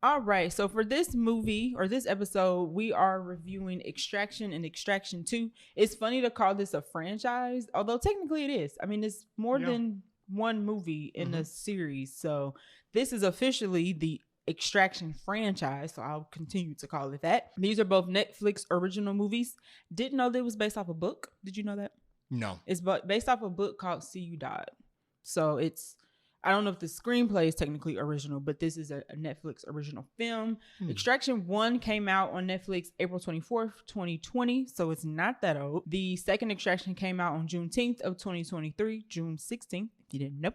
All right. So for this movie or this episode, we are reviewing Extraction and Extraction 2. It's funny to call this a franchise, although technically it is. I mean, it's more than one movie in a series. So this is officially the Extraction franchise. So I'll continue to call it that. These are both Netflix original movies. Didn't know that it was based off a book. Did you know that? No. It's based off a book called See You Died. So I don't know if the screenplay is technically original, but this is a Netflix original film. Extraction 1 came out on Netflix April 24th, 2020. So it's not that old. The second Extraction came out on Juneteenth of 2023, June 16th, if you didn't know.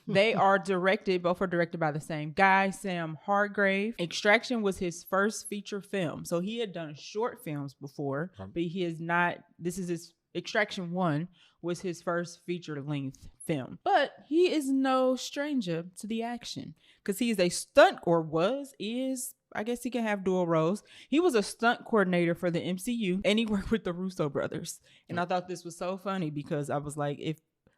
Both are directed by the same guy, Sam Hargrave. Extraction was his first feature film. So he had done short films before, but he is not, this is his Extraction 1 was his first feature-length film. But he is no stranger to the action because he is a stunt I guess he can have dual roles. He was a stunt coordinator for the MCU and he worked with the Russo brothers. And I thought this was so funny because I was like, if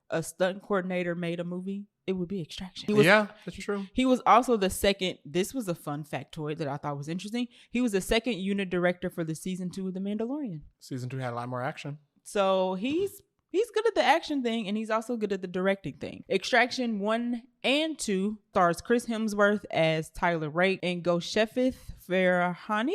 a stunt coordinator made a movie, it would be Extraction. Yeah, that's true. He was also the second, this was a fun factoid that I thought was interesting. He was the second unit director for the season 2 of The Mandalorian. Season 2 had a lot more action. So he's good at the action thing, and he's also good at the directing thing. Extraction 1 and 2 stars Chris Hemsworth as Tyler Rake and Goshefith Farahani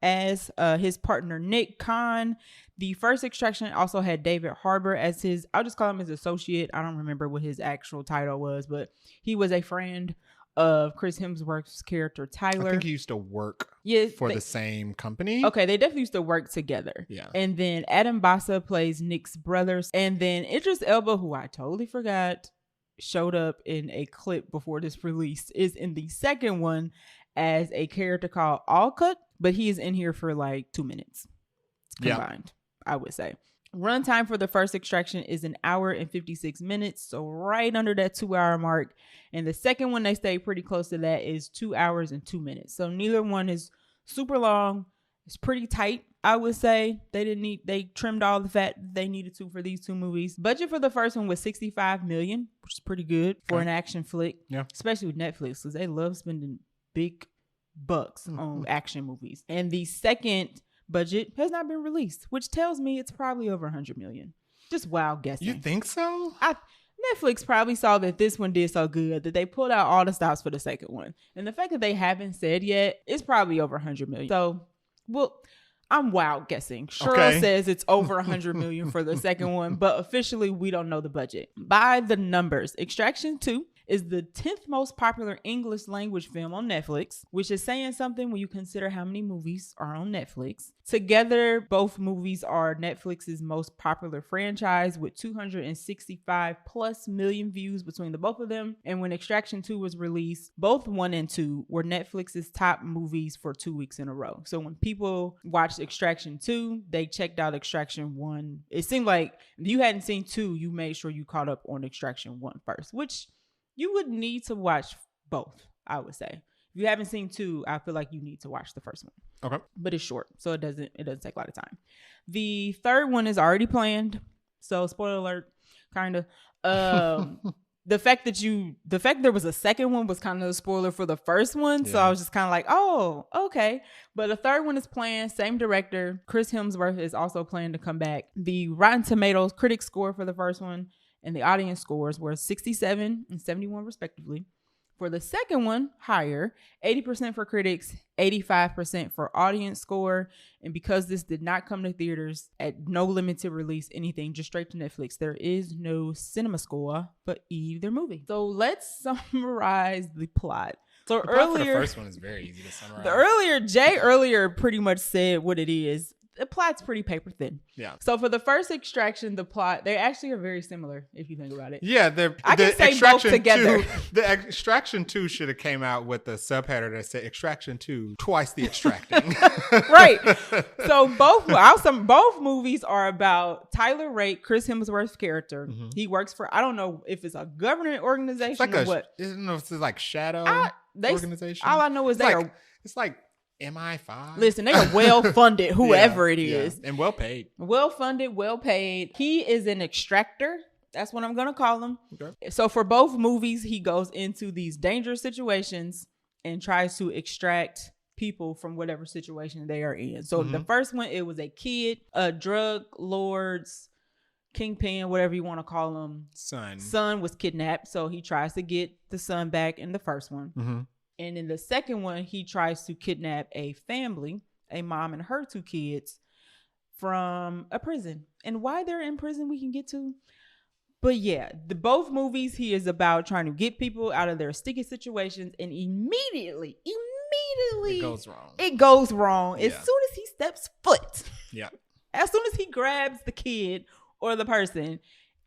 as his partner Nick Khan. The first Extraction also had David Harbour as I'll just call him his associate. I don't remember what his actual title was, but he was a friend of Chris Hemsworth's character Tyler. I think he used to work for the same company. Okay, they definitely used to work together. Yeah. And then Adam Bassa plays Nick's brother. And then Idris Elba, who I totally forgot, showed up in a clip before this release, is in the second one as a character called Allcut, but he is in here for like 2 minutes combined, I would say. Runtime for the first Extraction is 1 hour and 56 minutes, so right under that 2-hour mark. And the second one, they stay pretty close to that, is 2 hours and 2 minutes. So neither one is super long. It's pretty tight, I would say. They trimmed all the fat they needed to for these two movies. Budget for the first one was $65 million, which is pretty good for an action flick. Yeah, especially with Netflix because they love spending big bucks on action movies. And the second budget has not been released, which tells me it's probably over $100 million. Just wild guessing. You think so? Netflix probably saw that this one did so good that they pulled out all the stops for the second one. And the fact that they haven't said yet, it's probably over $100 million. So, I'm wild guessing. Cheryl says it's over $100 million for the second one, but officially we don't know the budget. By the numbers, Extraction 2 is the 10th most popular English language film on Netflix, which is saying something when you consider how many movies are on Netflix. Together, both movies are Netflix's most popular franchise with 265 plus million views between the both of them. And when Extraction 2 was released, both 1 and 2 were Netflix's top movies for 2 weeks in a row. So when people watched Extraction 2, they checked out Extraction 1. It seemed like if you hadn't seen 2, you made sure you caught up on Extraction 1 first, which you would need to watch both, I would say. If you haven't seen 2, I feel like you need to watch the first one. Okay. But it's short, so it doesn't take a lot of time. The third one is already planned. So spoiler alert, kind of. The fact there was a second one was kind of a spoiler for the first one. Yeah. So I was just kind of like, oh, okay. But the third one is planned. Same director. Chris Hemsworth is also planning to come back. The Rotten Tomatoes critic score for the first one and the audience scores were 67 and 71 respectively. For the second one, higher, 80% for critics, 85% for audience score. And because this did not come to theaters at no limited release, anything, just straight to Netflix, there is no cinema score for either movie. So let's summarize the plot. So the plot for the first one is very easy to summarize. Jay earlier pretty much said what it is. The plot's pretty paper thin. Yeah. So for the first Extraction, the plot, they actually are very similar if you think about it. Yeah, I can say both together. The Extraction 2 should have came out with the subheader that said Extraction 2, twice the extracting. Right. So both movies are about Tyler Rake, Chris Hemsworth's character. Mm-hmm. He works for, I don't know if it's a government organization or what. I don't know if it's like shadow organization. All I know is it's like MI5. Listen, they are well funded, whoever it is. And well paid. Well funded, well paid. He is an extractor. That's what I'm going to call him. Okay. So for both movies, he goes into these dangerous situations and tries to extract people from whatever situation they are in. So the first one, it was a kid, a drug lord's kingpin, whatever you want to call him. Son was kidnapped. So he tries to get the son back in the first one. Mm-hmm. And in the second one, he tries to kidnap a family, a mom and her 2 kids from a prison. And why they're in prison, we can get to. But yeah, both movies, he is about trying to get people out of their sticky situations, and immediately it goes wrong as soon as he steps foot. Yeah. As soon as he grabs the kid or the person,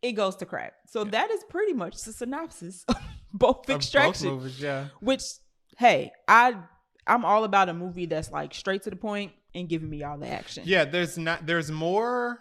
it goes to crap. So that is pretty much the synopsis of both Extraction. Both movies, yeah. Which, hey, I'm all about a movie that's like straight to the point and giving me all the action. Yeah, there's more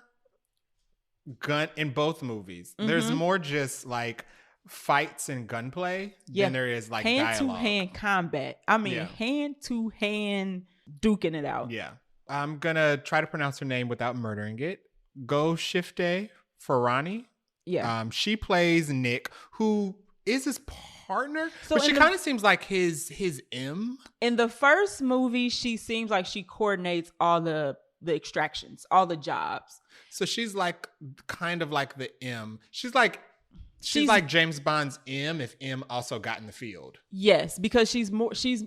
gun in both movies. Mm-hmm. There's more just like fights and gunplay than there is like hand-to-hand combat. I mean, hand-to-hand duking it out. Yeah. I'm gonna try to pronounce her name without murdering it. Go Shifte Farani. Yeah. She plays Nick, who is his partner, but she kind of seems like his M. In the first movie, she seems like she coordinates all the extractions, all the jobs. So she's like kind of like the M. She's like James Bond's M if M also got in the field. Yes, because she's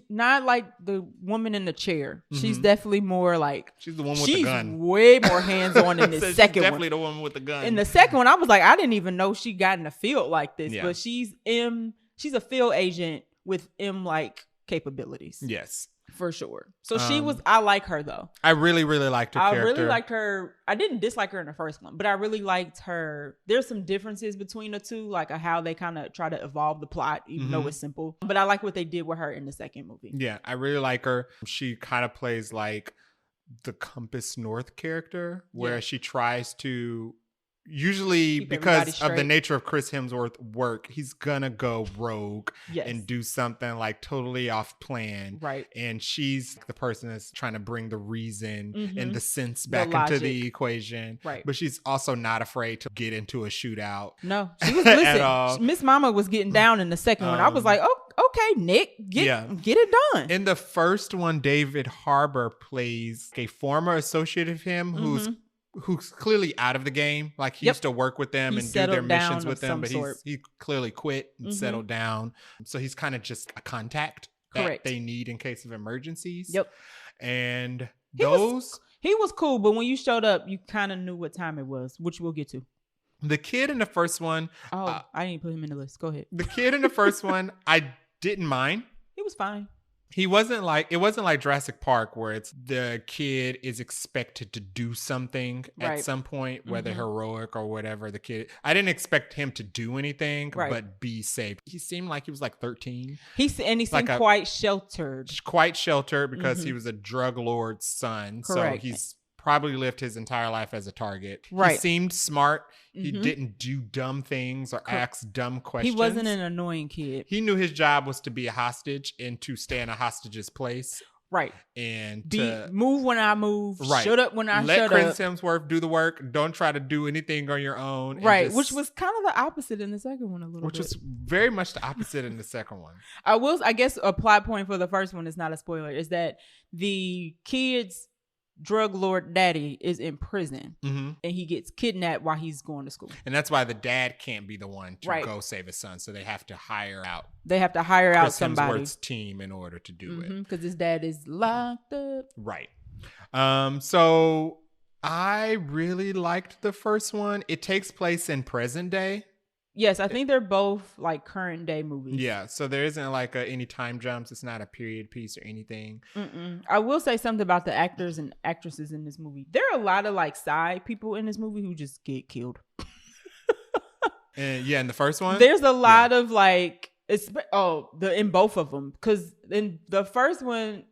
not like the woman in the chair. Mm-hmm. She's definitely more like she's the one with the gun. She's way more hands-on in this second one. Definitely the woman with the gun. In the second one, I was like, I didn't even know she got in the field like this. Yeah. But she's a field agent with M-like capabilities. Yes. For sure. So I like her though. I really, really liked her character. I really liked her. I didn't dislike her in the first one, but I really liked her. There's some differences between the two, like how they kind of try to evolve the plot, even though it's simple. But I like what they did with her in the second movie. Yeah, I really like her. She kind of plays like the Compass North character, where she tries to... Usually, because of the nature of Chris Hemsworth's work, he's gonna go rogue and do something like totally off plan. Right. And she's the person that's trying to bring the reason and the sense back into the equation. Right. But she's also not afraid to get into a shootout. No, she was listen. Miss Mama was getting down in the second one. I was like, oh, okay, Nick, get it done. In the first one, David Harbour plays a former associate of him who's clearly out of the game. Like he used to work with them and do their missions with them, but he clearly quit and settled down. So he's kind of just a contact that they need in case of emergencies. Yep. And he was cool, but when you showed up, you kind of knew what time it was, which we'll get to. The kid in the first one. I didn't put him in the list. Go ahead. The kid in the first one, I didn't mind. He was fine. It wasn't like Jurassic Park where it's the kid is expected to do something at some point, whether heroic or whatever. I didn't expect him to do anything, but be safe. He seemed like he was like 13. He seemed quite sheltered. Quite sheltered because he was a drug lord's son. Correct. So he's probably lived his entire life as a target. Right. He seemed smart. He didn't do dumb things or ask dumb questions. He wasn't an annoying kid. He knew his job was to be a hostage and to stay in a hostage's place. Right. And move when I move. Right. Shut up when I shut up. Let Chris Hemsworth do the work. Don't try to do anything on your own. Right. Which was kind of the opposite in the second one a little bit. Which was very much the opposite in the second one. I guess a plot point for the first one is not a spoiler, is that the kids... drug lord daddy is in prison and he gets kidnapped while he's going to school, and that's why the dad can't be the one to go save his son, so they have to hire out Chris somebody Hemsworth's team in order to do it, because his dad is locked up. Right. So I really liked the first one. It takes place in present day. Yes, I think they're both like current day movies. Yeah, so there isn't like any time jumps. It's not a period piece or anything. I will say something about the actors and actresses in this movie. There are a lot of like side people in this movie who just get killed. And in the first one, there's a lot of like in both of them, because in the first one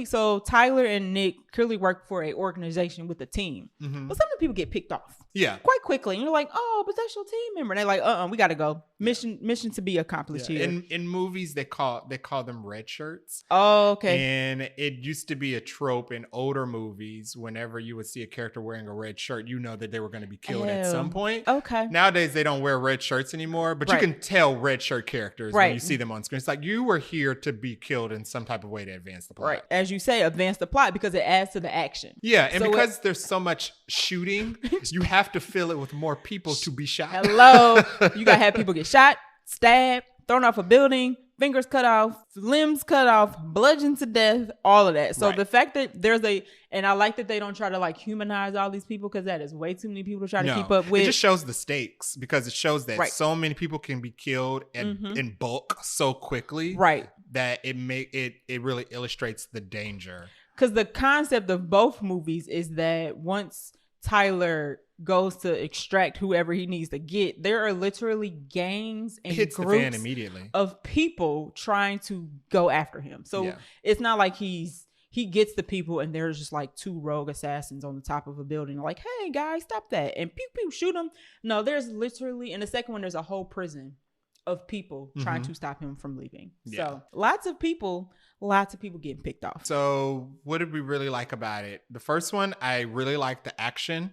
so Tyler and Nick clearly work for an organization with a team. But some of the people get picked off. Yeah. Quite quickly. And you're like, oh, but that's your team member. And they're like, we gotta go. Mission to be accomplished here. In movies, they call them red shirts. Oh, okay. And it used to be a trope in older movies. Whenever you would see a character wearing a red shirt, you know that they were going to be killed at some point. Okay. Nowadays, they don't wear red shirts anymore, but you can tell red shirt characters when you see them on screen. It's like you were here to be killed in some type of way to advance the plot. Right. As you say, advance the plot because it adds to the action. Yeah, and so because there's so much shooting, you have to fill it with more people to be shot. Hello. You got to have people get shot, stabbed, thrown off a building, fingers cut off, limbs cut off, bludgeoned to death, all of that. So the fact that and I like that they don't try to like humanize all these people because that is way too many people to try to keep up with. It just shows the stakes because it shows that so many people can be killed in bulk so quickly. Right. That it really illustrates the danger. Because the concept of both movies is that once Tyler goes to extract whoever he needs to get, there are literally gangs and groups of people trying to go after him. So it's not like he gets the people and there's just like two rogue assassins on the top of a building like, hey guys, stop that, and pew pew shoot them. No, there's literally, in the second one, there's a whole prison of people trying to stop him from leaving. So lots of people getting picked off. So what did we really like about it? The first one, I really liked the action.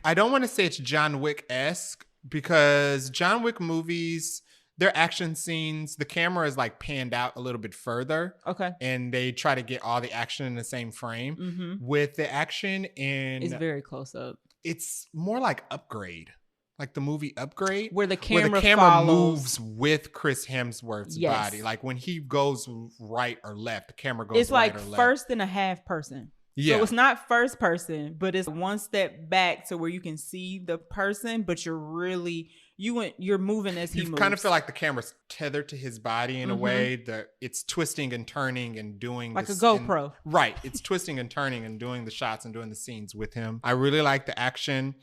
I don't want to say it's John Wick-esque because John Wick movies, their action scenes, the camera is like panned out a little bit further. Okay. And they try to get all the action in the same frame. With the action it's very close up. It's more like Upgrade. Like the movie Upgrade, where the camera moves with Chris Hemsworth's body. Like when he goes right or left, the camera goes right or left. It's like first and a half person. Yeah. So it's not first person, but it's one step back to where you can see the person, but you're really you're moving as he moves. You kind of feel like the camera's tethered to his body in a way that it's twisting and turning and doing like a GoPro. Right. It's twisting and turning and doing the shots and doing the scenes with him. I really like the action.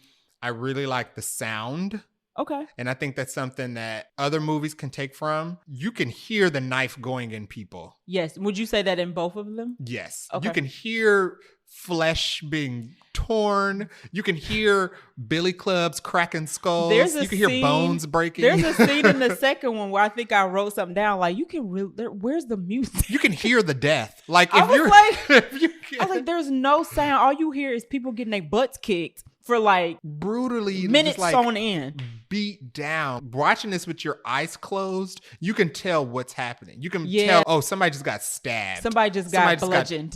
I really like the sound. Okay. And I think that's something that other movies can take from. You can hear the knife going in people. Yes. Would you say that in both of them? Yes. Okay. You can hear flesh being torn. You can hear billy clubs cracking skulls. You can hear bones breaking. There's a scene in the second one where I think I wrote something down. Like you can where's the music? You can hear the death. Like I was like, there's no sound. All you hear is people getting their butts kicked for like brutally minutes on end, beat down. Watching this with your eyes closed, you can tell what's happening. You can tell, oh, somebody just got stabbed. Somebody just got bludgeoned.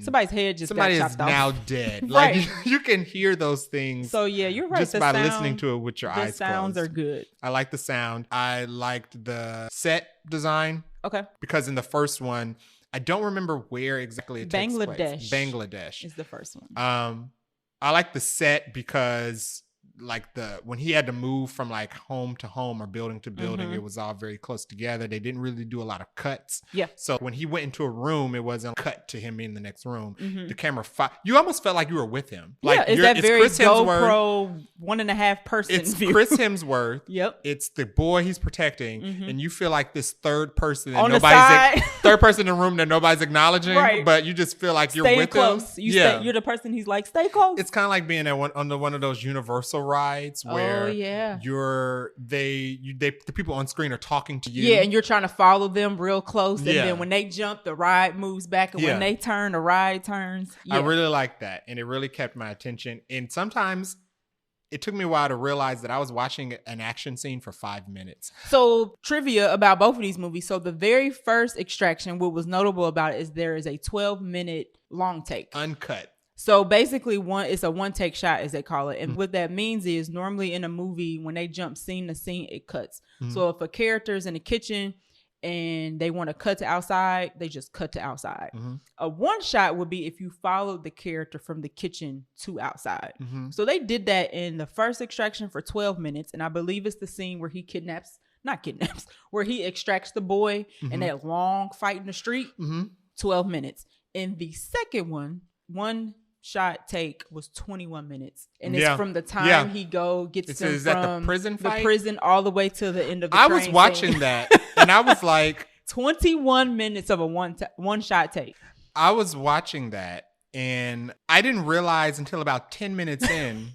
Somebody's head just got chopped off. Somebody is now dead. Like you can hear those things. So yeah, you're right. Just by listening to it with your eyes closed. The sounds are good. I like the sound. I liked the set design. Okay. Because in the first one, I don't remember where exactly it takes place. Bangladesh is the first one. I like the set because like when he had to move from like home to home or building to building, it was all very close together. They didn't really do a lot of cuts. Yeah. So when he went into a room, it wasn't cut to him in the next room. The camera, you almost felt like you were with him. Like it's that very Chris GoPro 1.5 person It's view. Chris Hemsworth. Yep. It's the boy he's protecting, and you feel like this third person that nobody's third person in the room that nobody's acknowledging, but you just feel like you're with close. him. You're the person he's like, stay close. It's kind of like being on one of those Universal rides where the people on screen are talking to you. Yeah, and you're trying to follow them real close. And then when they jump, the ride moves back. And when they turn, the ride turns. Yeah. I really like that. And it really kept my attention. And sometimes it took me a while to realize that I was watching an action scene for 5 minutes. So trivia about both of these movies. So the very first Extraction, what was notable about it is there is a 12-minute long take. Uncut. So basically it's a one take shot, as they call it. And what that means is normally in a movie, when they jump scene to scene, it cuts. So if a character's in the kitchen and they want to cut to outside, they just cut to outside. A one shot would be if you followed the character from the kitchen to outside. So they did that in the first Extraction for 12 minutes. And I believe it's the scene where he where he extracts the boy and that long fight in the street, 12 minutes. In the second one shot take was 21 minutes. And it's from the time he gets him from the prison fight? The prison all the way to the end of the I train was watching that and I was like 21 minutes of a one shot take. I was watching that and I didn't realize until about 10 minutes in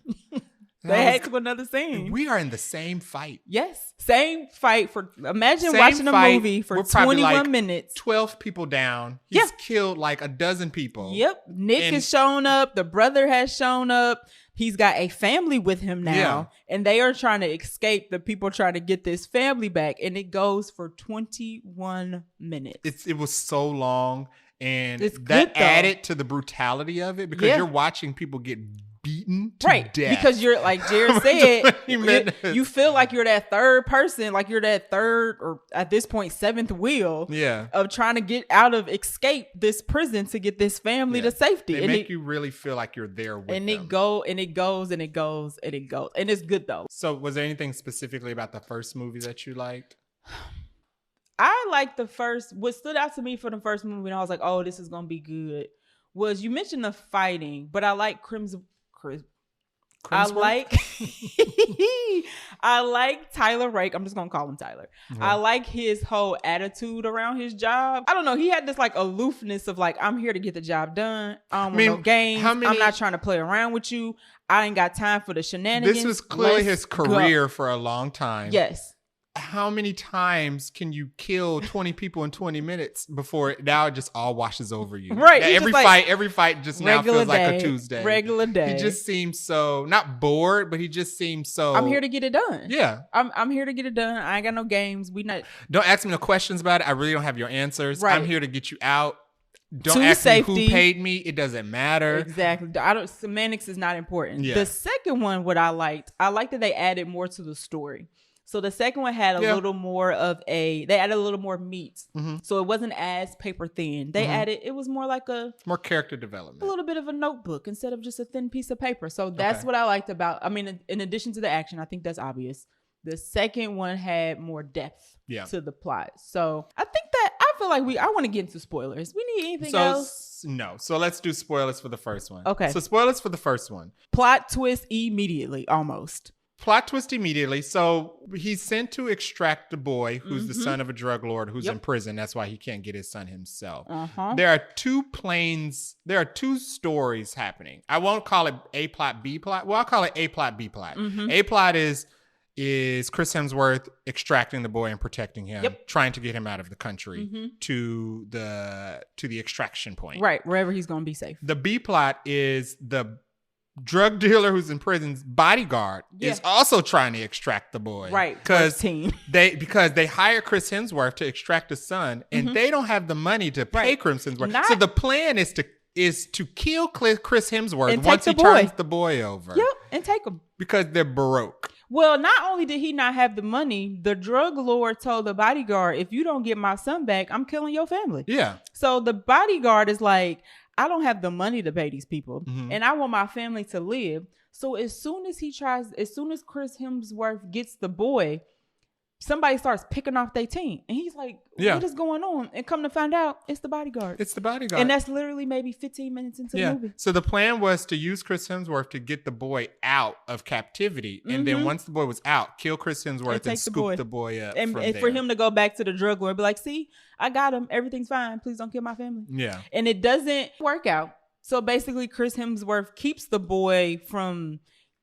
They had to another scene. We are in the same fight. Yes. Same fight imagine watching a movie for 21 minutes. 12 people down. He's killed like a dozen people. Yep. Nick has shown up. The brother has shown up. He's got a family with him now. Yeah. And they are trying to escape the people trying to get this family back. And it goes for 21 minutes. It was so long. And that added to the brutality of it because you're watching people get beaten to death. Because you're like Jared said, you feel like you're that third person, like you're that third or at this point seventh wheel of trying to get out of escape this prison to get this family to safety. They make you really feel like you're there with them. It goes and it goes and it's good though. So was there anything specifically about the first movie that you liked? I liked what stood out to me for the first movie and I was like, oh, this is gonna be good, was you mentioned the fighting, but I like I like Tyler Rake. I'm just gonna call him Tyler. Mm-hmm. I like his whole attitude around his job. I don't know. He had this like aloofness of like, I'm here to get the job done. I don't want no games. I'm not trying to play around with you. I ain't got time for the shenanigans. This was clearly his career for a long time. Yes. How many times can you kill 20 people in 20 minutes before now it just all washes over you? Right. Every fight just now feels like a Tuesday. Regular day. He just seems so not bored, but he just seems so. I'm here to get it done. Yeah. I'm here to get it done. I ain't got no games. Don't ask me no questions about it. I really don't have your answers. Right. I'm here to get you out. Don't ask me who paid me. It doesn't matter. Exactly. Semantics is not important. Yeah. The second one, what I liked that they added more to the story. So the second one had a little more they added a little more meat. Mm-hmm. So it wasn't as paper thin. They added, it was more like more character development. A little bit of a notebook instead of just a thin piece of paper. So that's what I liked about, in addition to the action, I think that's obvious. The second one had more depth to the plot. So I think that, I feel like I want to get into spoilers. We need anything else? No. So let's do spoilers for the first one. Okay. So spoilers for the first one. Plot twist immediately, almost. Plot twist immediately. So he's sent to extract the boy who's the son of a drug lord who's in prison. That's why he can't get his son himself. Uh-huh. There are two stories happening. I won't call it A plot, B plot. Well, I'll call it A plot, B plot. Mm-hmm. A plot is Chris Hemsworth extracting the boy and protecting him, trying to get him out of the country to the extraction point. Right, wherever he's going to be safe. The B plot is the drug dealer who's in prison's bodyguard is also trying to extract the boy. Right. Because they hire Chris Hemsworth to extract his son and they don't have the money to pay Chris Hemsworth. So the plan is to kill Chris Hemsworth once he turns the boy over. Yep, and take him. Because they're broke. Well, not only did he not have the money, the drug lord told the bodyguard, if you don't get my son back, I'm killing your family. Yeah. So the bodyguard is like, I don't have the money to pay these people and I want my family to live. So as soon as Chris Hemsworth gets the boy, somebody starts picking off their team. And he's like, what is going on? And come to find out, it's the bodyguard. It's the bodyguard. And that's literally maybe 15 minutes into the movie. So the plan was to use Chris Hemsworth to get the boy out of captivity. And then once the boy was out, kill Chris Hemsworth and scoop the boy up and for him to go back to the drug lord and be like, see, I got him. Everything's fine. Please don't kill my family. Yeah. And it doesn't work out. So basically, Chris Hemsworth keeps the boy from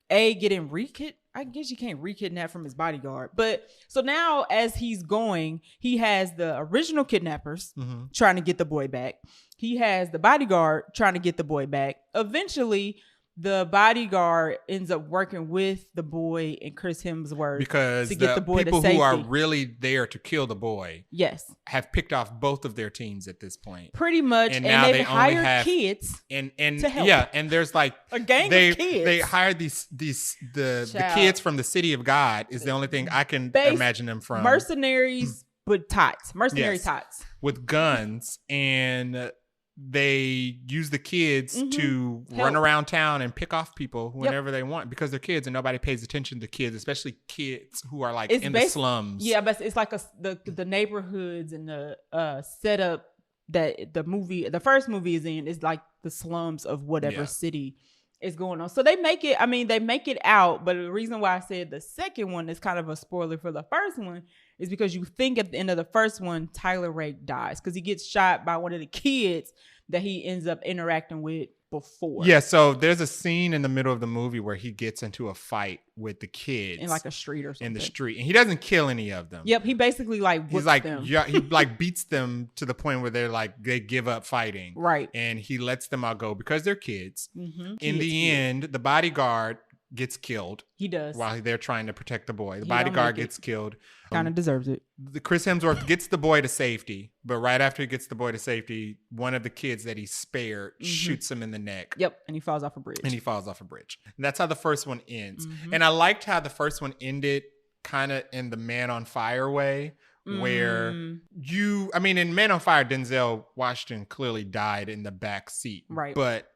getting re-kidnapped. I guess you can't re-kidnap from his bodyguard. But so now as he's going, he has the original kidnappers trying to get the boy back. He has the bodyguard trying to get the boy back. Eventually, the bodyguard ends up working with the boy and Chris Hemsworth to get the boy to safety. People who are really there to kill the boy, have picked off both of their teams at this point, pretty much. And now they've hired kids and to help. And there's like a gang of kids. They hired the kids from the City of God is the only thing I can imagine them from. Mercenaries, but mercenary tots with guns and. They use the kids to run around town and pick off people whenever they want because they're kids and nobody pays attention to kids, especially kids who are like in the slums. Yeah, but it's like the neighborhoods and the setup that the first movie is in is like the slums of whatever city is going on. So they make it out, but the reason why I said the second one is kind of a spoiler for the first one is because you think at the end of the first one, Tyler Rake dies because he gets shot by one of the kids that he ends up interacting with before. Yeah, so there's a scene in the middle of the movie where he gets into a fight with the kids in like a street or something. In the street, and he doesn't kill any of them. Yep, he basically like whips them. Yeah, he like beats them to the point where they give up fighting. Right, and he lets them all go because they're kids. Mm-hmm. In the end, the bodyguard gets killed. He does. While they're trying to protect the boy. The bodyguard gets killed. Kind of deserves it. Chris Hemsworth gets the boy to safety, but right after he gets the boy to safety, one of the kids that he spared shoots him in the neck. Yep, and he falls off a bridge. And that's how the first one ends. And I liked how the first one ended kind of in the Man on Fire way. Where in Man on Fire, Denzel Washington clearly died in the back seat. Right. But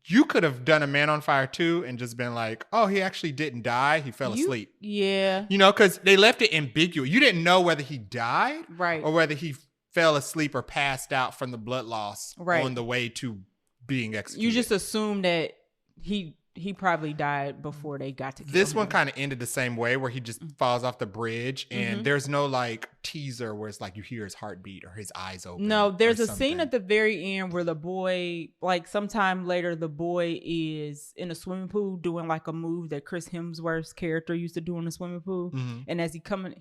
you could have done a Man on Fire 2 and just been like, oh, he actually didn't die. He fell asleep. Yeah. Because they left it ambiguous. You didn't know whether he died right. or whether he fell asleep or passed out from the blood loss on the way to being executed. You just assumed that he probably died before they got to kill This him. one kind of ended the same way where he just falls off the bridge and there's no like teaser where it's like you hear his heartbeat or his eyes open. No, there's a scene at the very end where the boy, like sometime later, the boy is in a swimming pool doing like a move that Chris Hemsworth's character used to do in the swimming pool. And as he's coming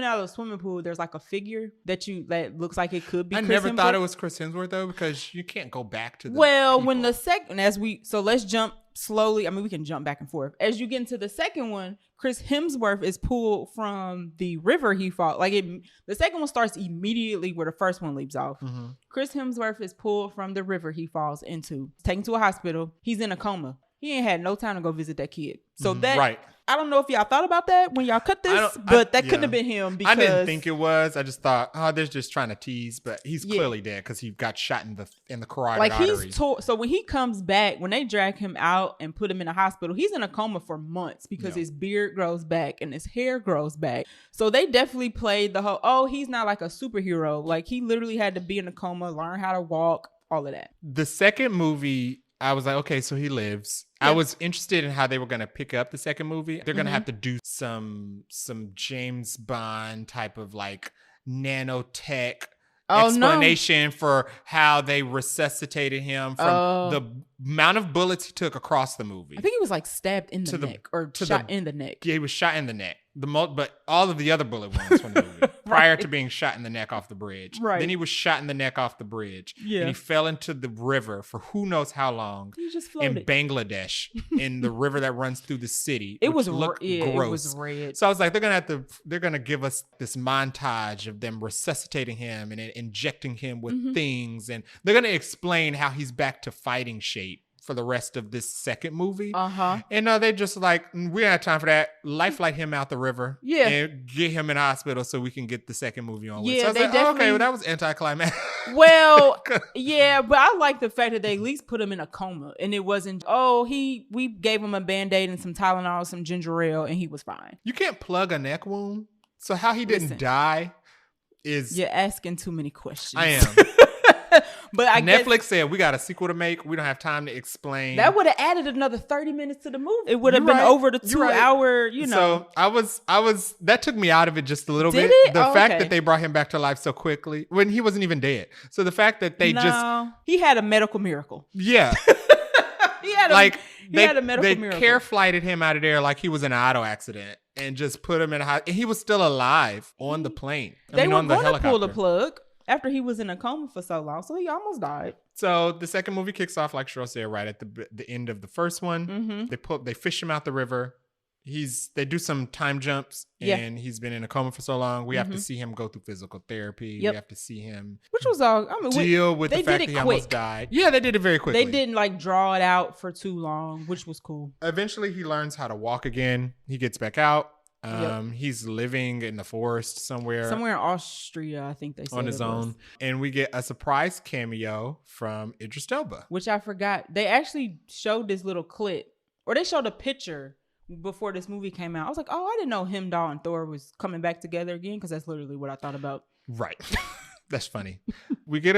out of the swimming pool, there's like a figure that looks like it could be I Chris never Hemsworth. thought it was Chris Hemsworth though, because you can't go back to the people. When the second, let's jump slowly. I mean, we can jump back and forth. As you get into the second one, Chris Hemsworth is pulled from the river he fought. The second one starts immediately where the first one leaves off. Chris Hemsworth is pulled from the river he falls into, taken to a hospital. He's in a coma. He ain't had no time to go visit that kid. So I don't know if y'all thought about that when y'all cut this, but that couldn't have been him. Because I didn't think it was. I just thought, they're just trying to tease, but he's clearly dead because he got shot in the carotid artery. So when he comes back, when they drag him out and put him in a hospital, he's in a coma for months because his beard grows back and his hair grows back. So they definitely played the whole, he's not like a superhero. Like he literally had to be in a coma, learn how to walk, all of that. The second movie, I was like, okay, so he lives. Yep. I was interested in how they were going to pick up the second movie. They're going to have to do some James Bond type of like nanotech explanation for how they resuscitated him from the amount of bullets he took across the movie. I think he was like stabbed in the neck or shot in the neck. Yeah, he was shot in the neck. But all of the other bullet wounds from the movie prior to being shot in the neck off the bridge. Right. Then he was shot in the neck off the bridge. Yeah. And he fell into the river for who knows how long. He just floated. In Bangladesh, in the river that runs through the city. It was gross. It was red. So I was like, they're gonna give us this montage of them resuscitating him and injecting him with things, and they're gonna explain how he's back to fighting shape for the rest of this second movie. And they just like, we don't have time for that. Lifeline him out the river. Yeah. And get him in the hospital so we can get the second movie on with. So I was like, okay, well, that was anticlimactic. Well, yeah, but I like the fact that they at least put him in a coma. And it wasn't, we gave him a Band-Aid and some Tylenol, some ginger ale, and he was fine. You can't plug a neck wound. So how he didn't die is... You're asking too many questions. I am. But Netflix said we got a sequel to make. We don't have time to explain. That would have added another 30 minutes to the movie. It would have been over the 2 hour, So I was that took me out of it just a little bit. It? The fact that they brought him back to life so quickly when he wasn't even dead. So the fact that he had a medical miracle. Yeah. he had a medical miracle. They care flighted him out of there like he was in an auto accident and just put him in a hospital. And he was still alive on the plane. They were going to pull the plug after he was in a coma for so long, so he almost died. So the second movie kicks off, like Cheryl said, right at the end of the first one. They fish him out the river. They do some time jumps, and he's been in a coma for so long. We have to see him go through physical therapy. We have to see him, which was all. Deal with the fact that he almost died. Yeah, they did it very quickly. They didn't like draw it out for too long, which was cool. Eventually, he learns how to walk again. He gets back out. He's living in the forest somewhere in Austria, I think they said, on his own. And we get a surprise cameo from Idris Elba, which I forgot. They actually showed this little clip, or they showed a picture before this movie came out. I was like, I didn't know Heimdall and Thor was coming back together again, because that's literally what I thought about. Right. That's funny. We get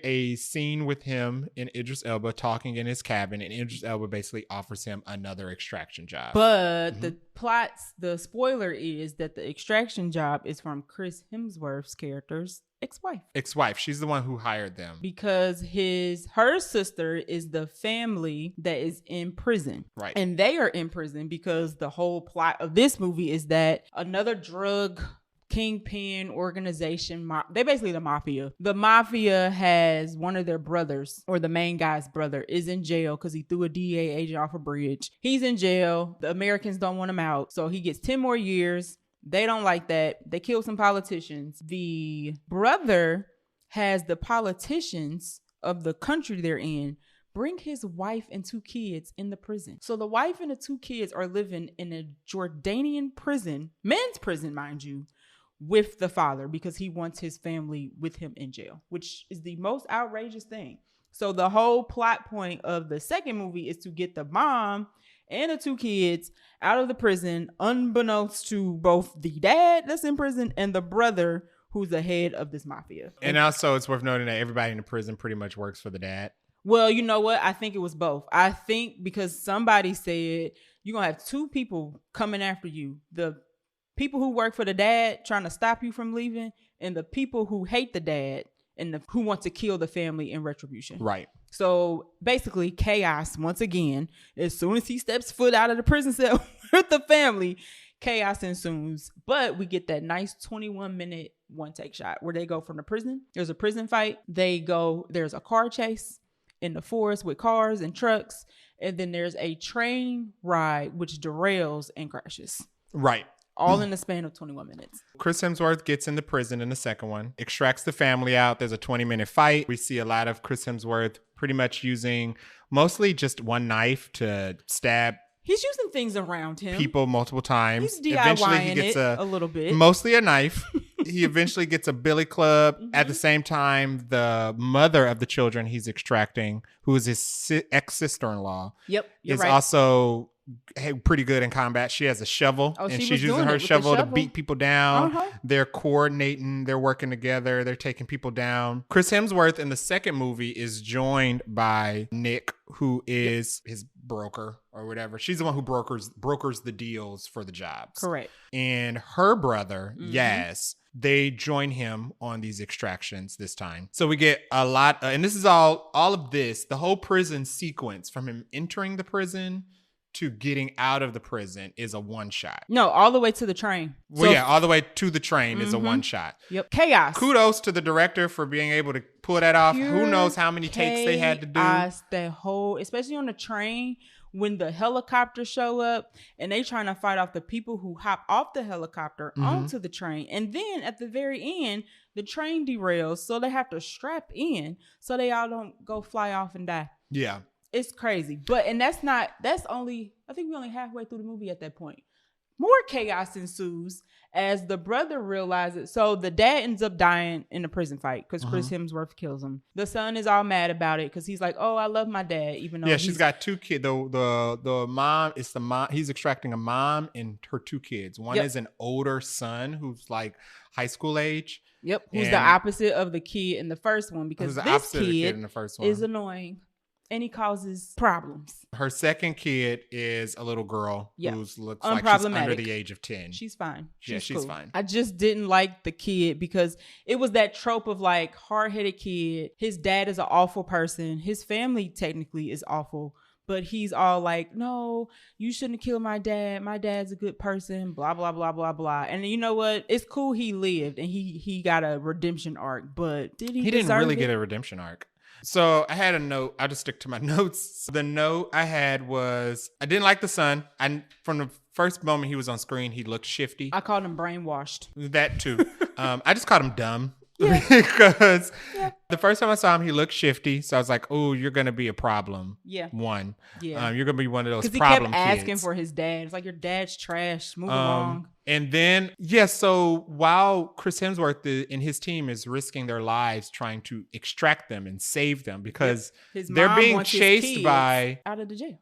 a scene with him and Idris Elba talking in his cabin, and Idris Elba basically offers him another extraction job. But the spoiler is that the extraction job is from Chris Hemsworth's character's ex-wife. She's the one who hired them. Because her sister is the family that is in prison. Right. And they are in prison because the whole plot of this movie is that another drug kingpin organization, they basically the mafia. The mafia has one of their brothers, or the main guy's brother, is in jail because he threw a DEA agent off a bridge. He's in jail. The Americans don't want him out, so he gets 10 more years. They don't like that. They kill some politicians. The brother has the politicians of the country they're in bring his wife and 2 kids in the prison. So the wife and the 2 kids are living in a Jordanian prison, men's prison, mind you, with the father because he wants his family with him in jail, which is the most outrageous thing. So the whole plot point of the second movie is to get the mom and the 2 kids out of the prison, unbeknownst to both the dad that's in prison and the brother who's the head of this mafia. And also it's worth noting that everybody in the prison pretty much works for the dad. Well, you know what? I think it was both. I think because somebody said you're going to have 2 people coming after you. The people who work for the dad trying to stop you from leaving, and the people who hate the dad and who want to kill the family in retribution. Right. So basically chaos once again. As soon as he steps foot out of the prison cell with the family, chaos ensues. But we get that nice 21-minute one-take shot where they go from the prison. There's a prison fight. There's a car chase in the forest with cars and trucks. And then there's a train ride which derails and crashes. Right. All in the span of 21 minutes. Chris Hemsworth gets in the prison in the second one, extracts the family out. There's a 20-minute fight. We see a lot of Chris Hemsworth pretty much using mostly just one knife to stab. He's using things around him. People multiple times. He's DIYing eventually he gets a little bit. Mostly a knife. He eventually gets a billy club. Mm-hmm. At the same time, the mother of the children he's extracting, who is his ex-sister-in-law, is right. Also pretty good in combat. She has a shovel, and she's using her shovel to beat people down. Uh-huh. They're coordinating. They're working together. They're taking people down. Chris Hemsworth in the second movie is joined by Nick, who is his broker or whatever. She's the one who brokers the deals for the jobs. Correct. And her brother, Yaz, they join him on these extractions this time. So we get a lot, and this is all of this, the whole prison sequence from him entering the prison to getting out of the prison is a one shot. No, all the way to the train. Well, all the way to the train is a one shot. Yep. Chaos. Kudos to the director for being able to pull that off. Who knows how many takes they had to do. That whole, especially on the train, when the helicopters show up and they trying to fight off the people who hop off the helicopter onto the train. And then at the very end, the train derails. So they have to strap in so they all don't go fly off and die. Yeah. It's crazy. I think we're only halfway through the movie at that point. More chaos ensues as the brother realizes. So the dad ends up dying in the prison fight because Chris Hemsworth kills him. The son is all mad about it because he's like, "Oh, I love my dad," even though she's got 2 kids. The mom is the mom. He's extracting a mom and her 2 kids. One is an older son who's like high school age. Yep, who's the opposite of the kid in the first one because this kid in the first one is annoying. And he causes problems. Her second kid is a little girl who looks like she's under the age of 10. She's fine. She's cool. fine. I just didn't like the kid because it was that trope of like hard-headed kid. His dad is an awful person. His family technically is awful. But he's all like, no, you shouldn't kill my dad. My dad's a good person, blah, blah, blah, blah, blah. And you know what? It's cool he lived and he got a redemption arc. But did he didn't really get a redemption arc. So I had a note. I'll just stick to my notes. The note I had was, I didn't like the son. From the first moment he was on screen, he looked shifty. I called him brainwashed. That too. I just called him dumb. Because the first time I saw him, he looked shifty. So I was like, oh, you're going to be a problem. Yeah. One. Yeah. You're going to be one of those problem kids. Because he kept asking for his dad. It's like, your dad's trash. Move along. And then, so while Chris Hemsworth and his team is risking their lives trying to extract them and save them because they're being chased by... out of the jail.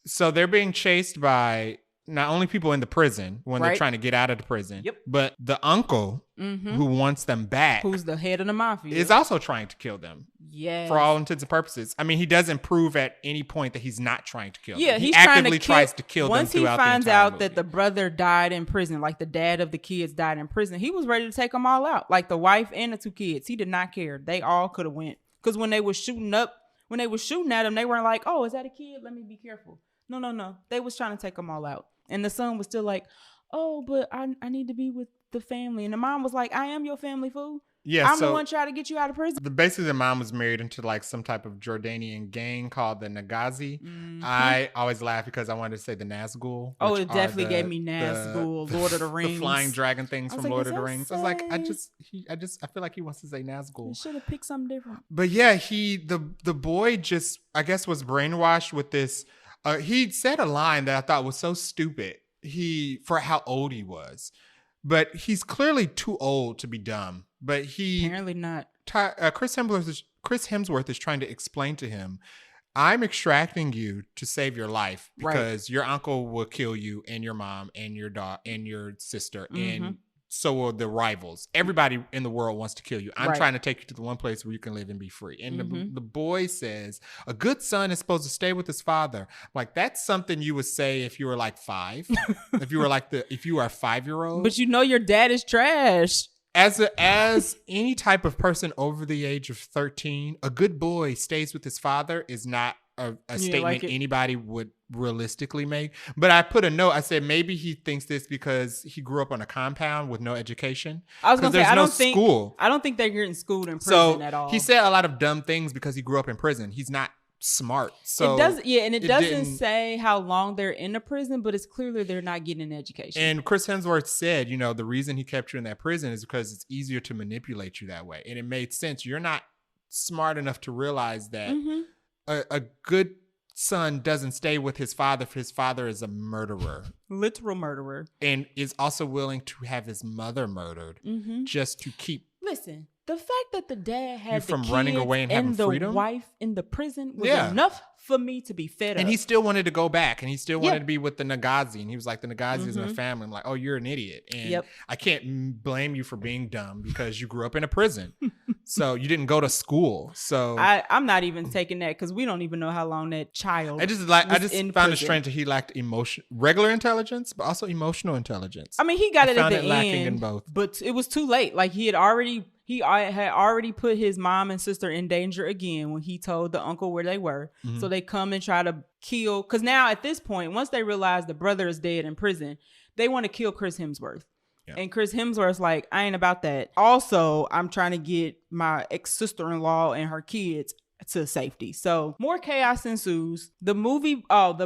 So they're being chased by not only people in the prison when they're trying to get out of the prison, but the uncle who wants them back, who's the head of the mafia, is also trying to kill them. Yes. For all intents and purposes. I mean, he doesn't prove at any point that he's not trying to kill them. Yeah, he actively tries to kill them throughout the entire movie. Once he finds out that the brother died in prison, like the dad of the kids died in prison, he was ready to take them all out. Like the wife and the 2 kids. He did not care. They all could have went. Because when they were shooting at them, they weren't like, oh, is that a kid? Let me be careful. No. They was trying to take them all out. And the son was still like, oh, but I need to be with the family. And the mom was like, I am your family, fool. Yeah, I'm the one trying to get you out of prison. Basically, the mom was married into like some type of Jordanian gang called the Nagazi. Mm-hmm. I always laugh because I wanted to say the Nazgul. Oh, it definitely gave me Nazgul, Lord of the Rings. The flying dragon things from Lord of the Rings. I was like, I feel like he wants to say Nazgul. He should have picked something different. But yeah, the boy just, I guess, was brainwashed with this. He said a line that I thought was so stupid. For how old he was. But he's clearly too old to be dumb. But apparently not. Chris Hemsworth is trying to explain to him, I'm extracting you to save your life because your uncle will kill you and your mom and your dog and your sister and so will the rivals. Everybody in the world wants to kill you. I'm trying to take you to the one place where you can live and be free. And the boy says, a good son is supposed to stay with his father. Like, that's something you would say if you were like 5. if you were a 5-year-old. But your dad is trash. As any type of person over the age of 13, a good boy stays with his father is not a statement anybody would realistically make. But I put a note. I said maybe he thinks this because he grew up on a compound with no education. I was going to say, I don't think they're getting schooled in prison at all. He said a lot of dumb things because he grew up in prison. He's not smart. So it doesn't say how long they're in the prison, but it's clearly they're not getting an education. And Chris Hemsworth said, the reason he kept you in that prison is because it's easier to manipulate you that way. And it made sense. You're not smart enough to realize that a good son doesn't stay with his father if his father is a murderer. Literal murderer. And is also willing to have his mother murdered just to keep... Listen, the fact that the dad had from running away and having freedom, the wife in the prison was enough for me to be fed up. And he still wanted to go back, and he still wanted to be with the Nagazi. And he was like, the Nagazi is my family. I'm like, oh, you're an idiot. And I can't blame you for being dumb because you grew up in a prison. So you didn't go to school. So I'm not even taking that because we don't even know how long that child I just found it strange that he lacked regular intelligence, but also emotional intelligence. I mean, he got it at the end, lacking in both. But it was too late. Like he had already put his mom and sister in danger again when he told the uncle where they were. So they come and try to kill. Because now at this point, once they realize the brother is dead in prison, they want to kill Chris Hemsworth. Yeah. And Chris Hemsworth's like, I ain't about that. Also, I'm trying to get my ex-sister-in-law and her kids to safety. So more chaos ensues. The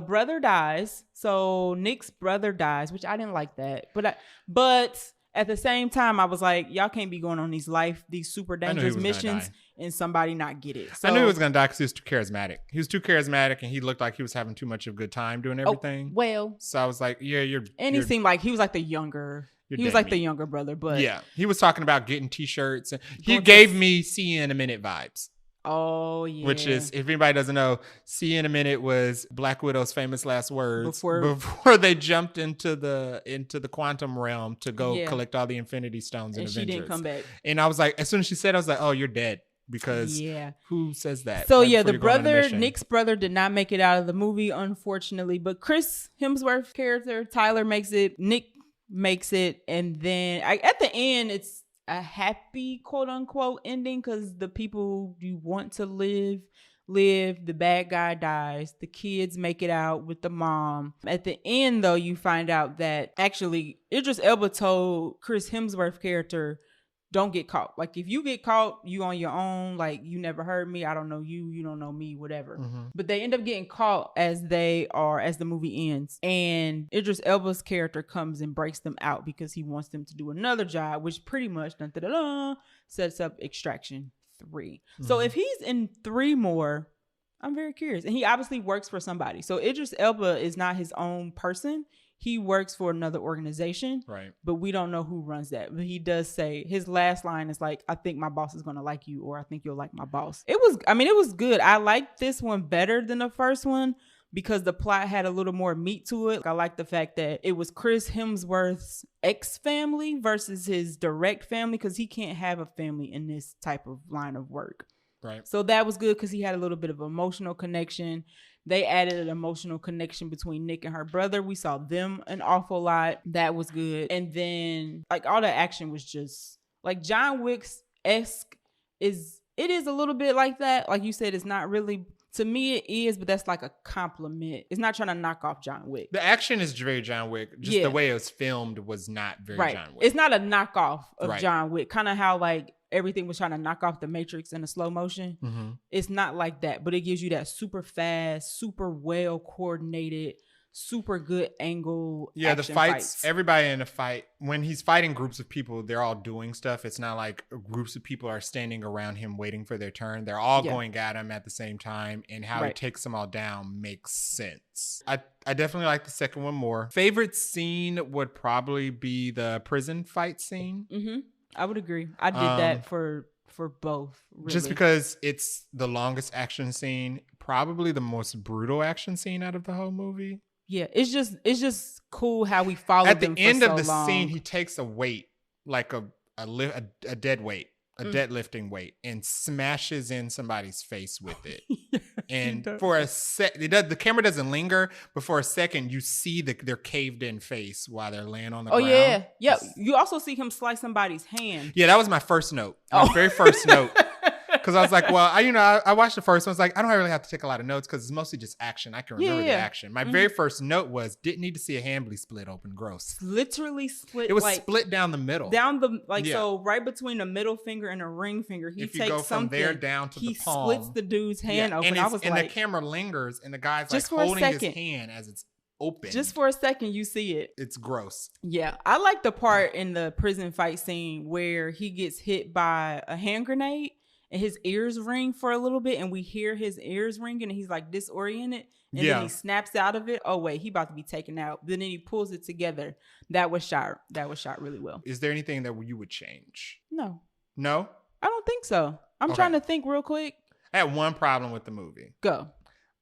brother dies. So Nick's brother dies, which I didn't like that. But at the same time, I was like, y'all can't be going on these super dangerous missions and somebody not get it. So, I knew he was going to die because he was too charismatic. He was too charismatic and he looked like he was having too much of a good time doing everything. So I was like, yeah, he seemed like he was like the younger... He was like the younger brother, but... Yeah, he was talking about getting T-shirts. And he gave me See You in a Minute vibes. Oh, yeah. Which is, if anybody doesn't know, See You in a Minute was Black Widow's famous last words before they jumped into the quantum realm to go collect all the Infinity Stones in Avengers. And she didn't come back. And I was like, as soon as she said it, I was like, oh, you're dead. Because who says that? So Nick's brother did not make it out of the movie, unfortunately. But Chris Hemsworth's character, Tyler, makes it. Nick makes it, and then at the end it's a happy quote unquote ending because the people you want to live, the bad guy dies, the kids make it out with the mom. At the end though, you find out that actually Idris Elba told Chris Hemsworth's character, don't get caught. Like, if you get caught, you on your own. Like, you never heard me. I don't know you. You don't know me, whatever. But they end up getting caught as the movie ends. And Idris Elba's character comes and breaks them out because he wants them to do another job, which pretty much sets up Extraction 3. So if he's in 3 more, I'm very curious. And he obviously works for somebody. So Idris Elba is not his own person. He works for another organization, right? But we don't know who runs that. But he does say his last line is like, I think my boss is going to like you, or I think you'll like my boss. It was good. I liked this one better than the first one, because the plot had a little more meat to it. I like the fact that it was Chris Hemsworth's ex-family versus his direct family, because he can't have a family in this type of line of work. Right. So that was good because he had a little bit of emotional connection. They added an emotional connection between Nick and her brother. We saw them an awful lot. That was good. And then like all the action was just like John Wick's-esque. It is a little bit like that. Like you said, it's not really, to me it is, but that's like a compliment. It's not trying to knock off John Wick. The action is very John Wick. Just the way it was filmed was not very John Wick. It's not a knockoff of John Wick. Kind of how like everything was trying to knock off the Matrix in a slow motion. Mm-hmm. It's not like that, but it gives you that super fast, super well coordinated, super good angle. Yeah, the fights, everybody in a fight, when he's fighting groups of people, they're all doing stuff. It's not like groups of people are standing around him waiting for their turn. They're all going at him at the same time, and how he takes them all down makes sense. I definitely like the second one more. Favorite scene would probably be the prison fight scene. Mm-hmm. I would agree. I did that for both. Really. Just because it's the longest action scene, probably the most brutal action scene out of the whole movie. Yeah, it's just cool how we followed at them the end for of the so long. Scene. He takes a weight, like a dead weight, deadlifting weight, and smashes in somebody's face with it. And for a the camera doesn't linger, but for a second you see their caved in face while they're laying on the ground. Oh yeah. You also see him slice somebody's hand. Yeah, that was my first note. My very first note. Because I was like, well, I watched the first one. I was like, I don't really have to take a lot of notes because it's mostly just action. I can remember the action. My very first note was, didn't need to see a hand be split open. Gross. Literally split. It was split down the middle. So right between the middle finger and the ring finger, if you go from there down to the palm, he splits the dude's hand open. And the camera lingers, and the guy's like holding his hand as it's open. Just for a second, you see it. It's gross. Yeah, I like the part in the prison fight scene where he gets hit by a hand grenade. And his ears ring for a little bit, and we hear his ears ringing, and he's like disoriented, and then he snaps out of it. Oh wait, he about to be taken out. Then he pulls it together. That was shot really well. Is there anything that you would change? No, I don't think so. I'm trying to think real quick. I had one problem with the movie. Go.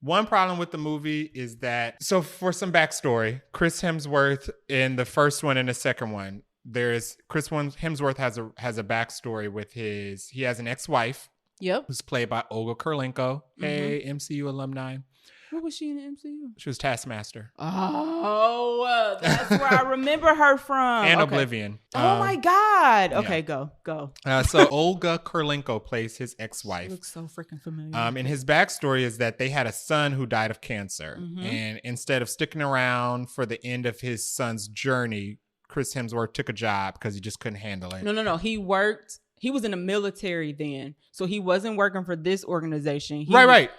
One problem with the movie is that, so for some backstory, Chris Hemsworth in the first one and the second one, there's Chris Hemsworth has a backstory with he has an ex-wife. Yep. Who's played by Olga Kurylenko. Hey, MCU alumni. What was she in the MCU? She was Taskmaster. Oh, that's where I remember her from. And Oblivion. Oh my God. Okay, go. So Olga Kurylenko plays his ex-wife. She looks so freaking familiar. And his backstory is that they had a son who died of cancer. Mm-hmm. And instead of sticking around for the end of his son's journey, Chris Hemsworth took a job because he just couldn't handle it. No. He was in the military then. So he wasn't working for this organization. Right.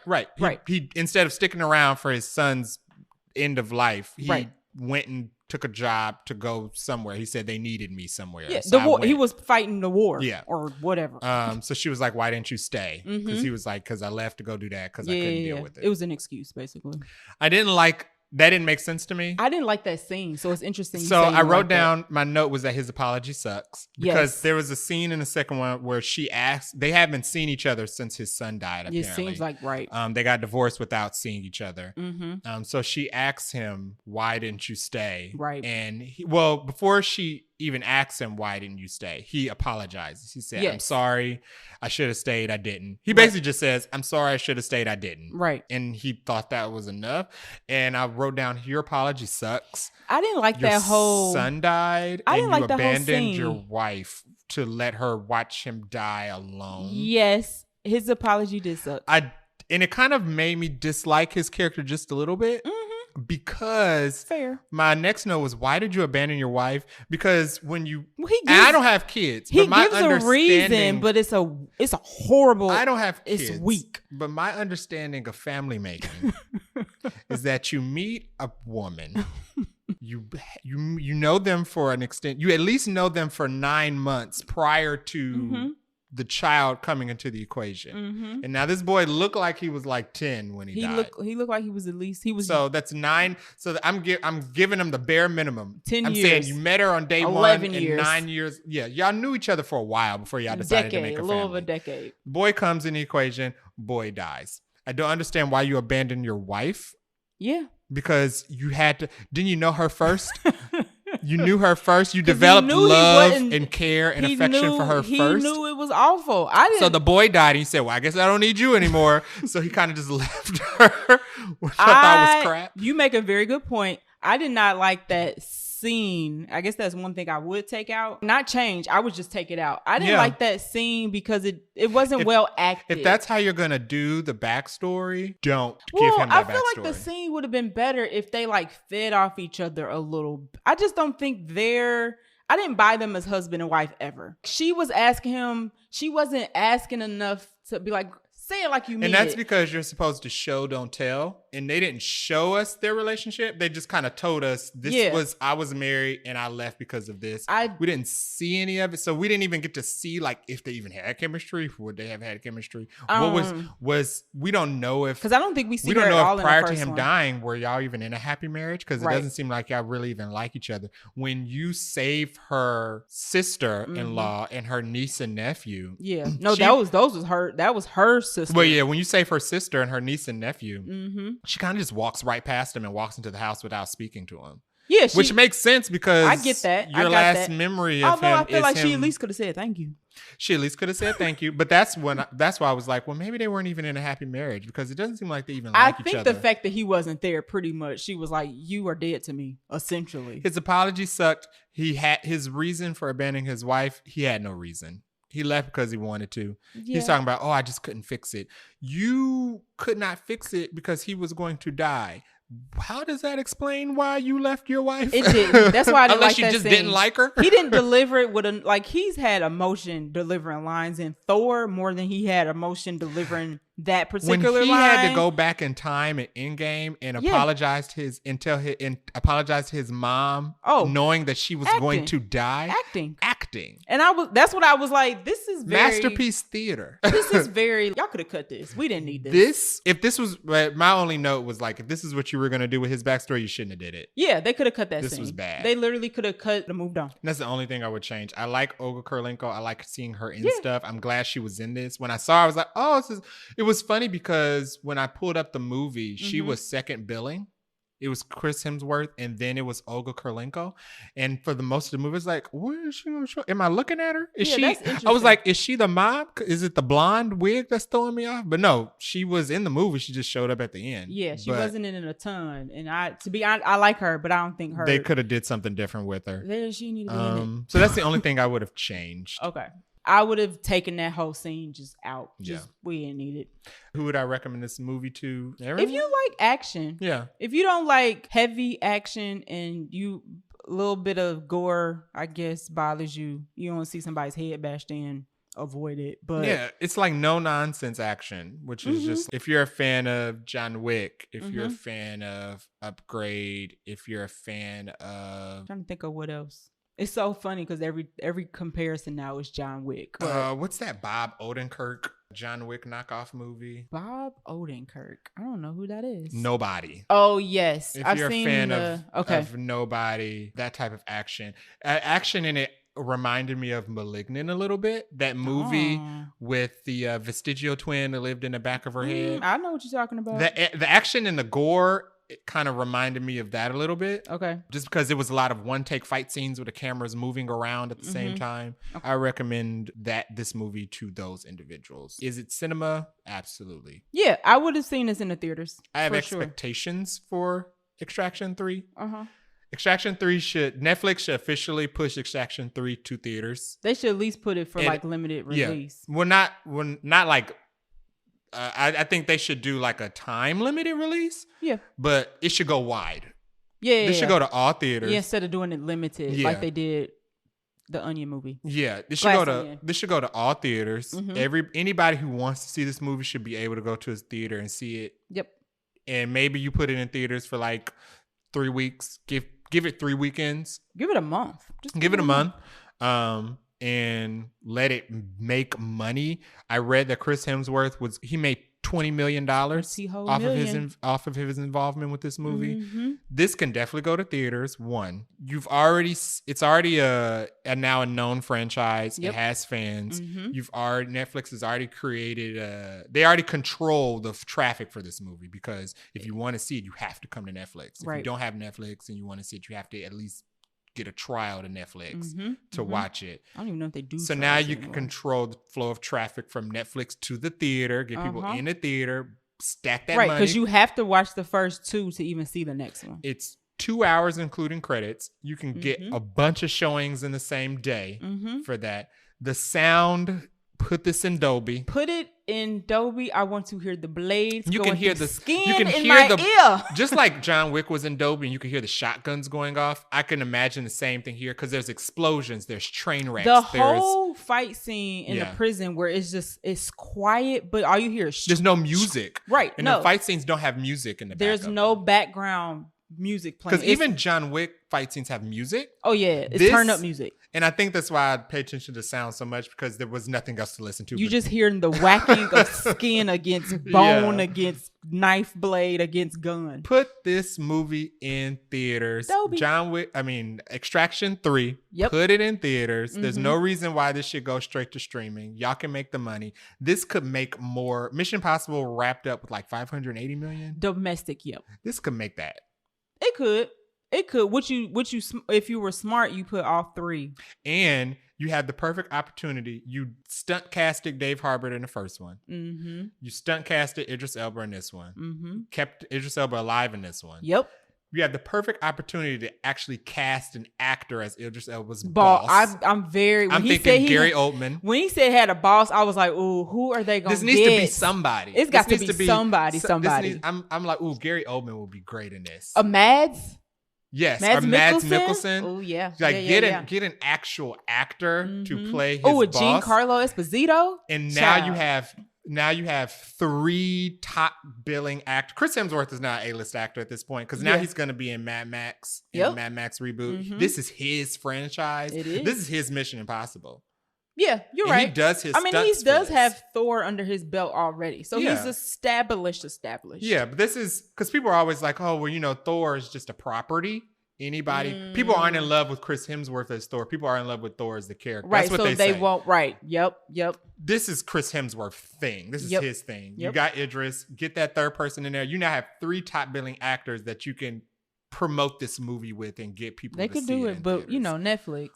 He instead of sticking around for his son's end of life, he went and took a job to go somewhere. He said they needed me somewhere. Yeah, so the war. He was fighting the war. Yeah. Or whatever. So she was like, why didn't you stay? Because he was like, because I left to go do that because I couldn't deal with it. It was an excuse, basically. That didn't make sense to me. I didn't like that scene, so it's interesting. So I wrote down, my note was that his apology sucks. Because there was a scene in the second one where she asked, they haven't seen each other since his son died, apparently. It seems like right. They got divorced without seeing each other. Mm-hmm. So she asks him, why didn't you stay? Right. And before she even asks him, why didn't you stay? He apologizes. He said, I'm sorry. I should have stayed. I didn't. He basically just says, I'm sorry. I should have stayed. I didn't. Right. And he thought that was enough. And I wrote down, your apology sucks. I didn't like that whole... Your son died. I didn't like the whole scene. And you abandoned your wife to let her watch him die alone. Yes. His apology did suck. And it kind of made me dislike his character just a little bit. Mm-hmm. Because my next note was, why did you abandon your wife? Because when you, I don't have kids. He gives a reason, but it's a horrible. I don't have kids. It's weak. But my understanding of family making is that you meet a woman, you know them for an extent. You at least know them for 9 months prior to the child coming into the equation. Mm-hmm. And now this boy looked like he was like 10 when he died. He looked like he was at least, so that's 9. So I'm giving him the bare minimum. 10 I'm years. saying you met her on day 11 1 years. and 9 years. Yeah. Y'all knew each other for a while before y'all decided to make a family. A little of a decade. Boy comes in the equation. Boy dies. I don't understand why you abandoned your wife Yeah. Because you had to. Didn't you know her first? You knew her first. You developed love and care and affection for her first. He knew it was awful. So the boy died. And he said, well, I guess I don't need you anymore. So he kind of just left her, which I thought was crap. You make a very good point. I did not like that scene. I guess that's one thing I would take out. Not change. I would just take it out. I didn't like that scene because it wasn't well acted. If that's how you're going to do the backstory, don't give him that backstory. I feel like the scene would have been better if they like fed off each other a little. I just don't think I didn't buy them as husband and wife ever. She was asking him. She wasn't asking enough to be like, say it like you mean it. And that's because you're supposed to show, don't tell. And they didn't show us their relationship. They just kind of told us I was married and I left because of this. We didn't see any of it. So we didn't even get to see like if they even had chemistry. Would they have had chemistry? What was we don't know if. Because I don't think we don't know if prior to him one. dying, were y'all even in a happy marriage? Because it doesn't seem like y'all really even like each other. When you save her sister-in-law and her niece and nephew. Yeah. No, that was her sister. Well, yeah, when you save her sister and her niece and nephew, she kind of just walks right past him and walks into the house without speaking to him. Yeah, which makes sense because I get that. Your last memory of him. I feel like she at least could have said thank you. She at least could have said thank you, but that's why I was like, well, maybe they weren't even in a happy marriage because it doesn't seem like they even like each other. I think the fact that he wasn't there, pretty much, she was like, "You are dead to me," essentially. His apology sucked. He had his reason for abandoning his wife. He had no reason. He left because he wanted to. Yeah. He's talking about, I just couldn't fix it. You could not fix it because he was going to die. How does that explain why you left your wife? It didn't. That's why I didn't like that scene. Unless you just didn't like her? He didn't deliver it with he's had emotion delivering lines in Thor more than he had emotion delivering that particular line. When he had to go back in time at Endgame and apologize to his mom, knowing that she was going to die. Acting. And that's what I was like, this is very masterpiece theater. This is very, y'all could have cut this. We didn't need this. If this was, my only note was like, if this is what you were going to do with his backstory, you shouldn't have did it. Yeah, they could have cut that scene. This was bad. They literally could have cut and moved on. And that's the only thing I would change. I like Olga Kurylenko. I like seeing her in stuff. I'm glad she was in this. When I saw her, I was like, it was funny because when I pulled up the movie, she was second billing. It was Chris Hemsworth, and then it was Olga Kurylenko. And for the most of the movie, it's like, where is she going to show? Am I looking at her? Is she? I was like, is she the mom? Is it the blonde wig that's throwing me off? But no, she was in the movie. She just showed up at the end. Yeah, she wasn't in it a ton. And I like her, but I don't think her. They could have did something different with her. She needed to be in it. So that's the only thing I would have changed. Okay. I would have taken that whole scene just out. We didn't need it. Who would I recommend this movie to? Everyone? If you like action. Yeah. If you don't like heavy action and a little bit of gore, I guess, bothers you. You don't want to see somebody's head bashed in. Avoid it. But yeah, it's like no nonsense action, which is just, if you're a fan of John Wick, if you're a fan of Upgrade, if you're a fan of... I'm trying to think of what else. It's so funny because every comparison now is John Wick. What's that Bob Odenkirk John Wick knockoff movie? Bob Odenkirk. I don't know who that is. Nobody. Oh, yes. If you're a fan of Nobody, that type of action. Action in it reminded me of Malignant a little bit. That movie with the Vestigial twin that lived in the back of her head. I know what you're talking about. The action and the gore... It kind of reminded me of that a little bit. Okay. Just because it was a lot of one-take fight scenes with the cameras moving around at the same time. Okay. I recommend this movie to those individuals. Is it cinema? Absolutely. Yeah, I would have seen this in the theaters. I have expectations for Extraction 3. Extraction 3 Netflix should officially push Extraction 3 to theaters. They should at least put it for limited release. Yeah. Not like... I think they should do like a time limited release. Yeah. But it should go wide. Yeah. This should go to all theaters. Yeah, instead of doing it limited like they did the Onion movie. Yeah. This should go to all theaters. Anybody who wants to see this movie should be able to go to his theater and see it. Yep. And maybe you put it in theaters for like 3 weeks. Give it 3 weekends. Give it a month. Just give it a month. And let it make money. I read that Chris Hemsworth he made $20 million off of his involvement with this movie. Mm-hmm. This can definitely go to theaters. One, it's already a now a known franchise. Yep. It has fans. Mm-hmm. Netflix has already created they already control the traffic for this movie, because if you want to see it, you have to come to Netflix. If you don't have Netflix and you want to see it, you have to at least get a trial to Netflix to watch it. I don't even know if they do. So now you can control the flow of traffic from Netflix to the theater, get people in the theater, stack that money. Right, because you have to watch the first two to even see the next one. It's 2 hours including credits. You can get a bunch of showings in the same day for that. The sound, put this in Dolby. Put it in Dolby. I want to hear the blades. You can hear the skin in my ear. Just like John Wick was in Dolby and you can hear the shotguns going off. I can imagine the same thing here, because there's explosions, there's train wrecks. The whole fight scene in the prison where it's quiet, but all you hear is there's no music. Right. And the fight scenes don't have music in the background. There's no background music playing. Because even John Wick fight scenes have music. Oh yeah, it's turn up music. And I think that's why I pay attention to sound so much, because there was nothing else to listen to. You just hearing the whacking of skin against bone, against knife blade, against gun. Put this movie in theaters. Dolby. Extraction 3. Yep. Put it in theaters. There's no reason why this should go straight to streaming. Y'all can make the money. This could make more. Mission Impossible wrapped up with like 580 million. Domestic, yep. This could make that. It could. What you if you were smart, you put all 3. And you had the perfect opportunity. You stunt casted Dave Harbert in the first one. Mm-hmm. You stunt casted Idris Elba in this one. Mm-hmm. Kept Idris Elba alive in this one. Yep. You had the perfect opportunity to actually cast an actor as Idris Elba's boss. I'm thinking Gary Oldman. When he said he had a boss, I was like, ooh, who are they going to get? This needs to be somebody. It's got to be somebody. I'm like, ooh, Gary Oldman will be great in this. A Mads? Yes, Mads Mikkelsen. Oh yeah, get an actual actor to play his boss. Oh, Giancarlo Esposito. And now you have 3 top billing actors. Chris Hemsworth is not an A-list actor at this point, because now he's going to be in Mad Max, the Mad Max reboot. Mm-hmm. This is his franchise. It is. This is his Mission Impossible. Yeah, you're right. He does his. He does have Thor under his belt already, so he's established. Yeah, but this is because people are always like, "Oh, well, Thor is just a property." People aren't in love with Chris Hemsworth as Thor. People are in love with Thor as the character. Right. That's what so they say. Won't. Right. Yep. This is Chris Hemsworth's thing. This is his thing. Yep. You got Idris. Get that third person in there. You now have 3 top billing actors that you can promote this movie with and get people. They could do it, but Netflix.